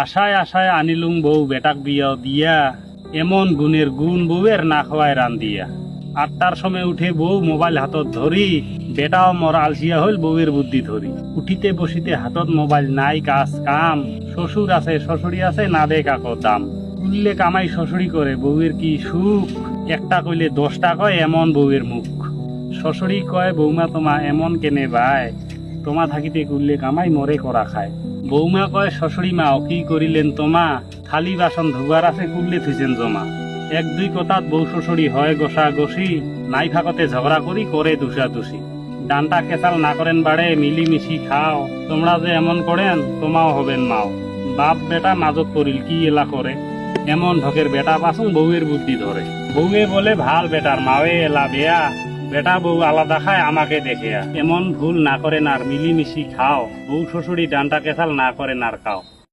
আশায় আশায় আনিলুম বউ বেটাক বিয়া দিয়া, এমন গুণের গুণ বউয়ের না খাওয়ায় রান দিয়া। 8টার সময় উঠে বউ মোবাইল হাতত ধরি, বেটাও মর আলসিয়া হইল বউয়ের বুদ্ধি ধরি। উঠিতে বসিতে হাতত মোবাইল নাই কাজ কাম, শ্বশুর আছে শ্বশুরি আছে না দে কাকো দাম। উল্লে কামাই শ্বশুরি করে বউয়ের কি সুখ, একটা কইলে 10টা কয় এমন বউয়ের মুখ। শ্বশুরি কয় বৌমা তোমা এমন কেনে বায়, তোমা থাকিতে কুললে কামাই মরে করা খায়। বৌমা কয় শ্বশুরি মা কি করিলেন তোমা, থালি বাসন ধুবার আছে কুললে থুইছেন জমা। 1-2 কথাত বউ শ্বশুরি হয় গোসা গসি, নাই ফাঁকতে ঝগড়া করি করে দুষাদুষি। ডানটা কেচাল না করেন বাড়ে মিলিমিশি খাও, তোমরা যে এমন করেন তোমাও হবেন মাও। বাপ বেটা মাজত পড়িল কি এলা করে, এমন ঢকের বেটা পাসুন বউয়ের বুদ্ধি ধরে। বউয়ে বলে ভাল বেটার মাওয়ে এলা বেয়া, বেটা বউ আলাদা খায় আমাকে দেখে। এমন ভুল না করেন আর মিলিমিশি খাও, বউ শ্বশুরি ডান্টা কেসাল না করেন আর খাও।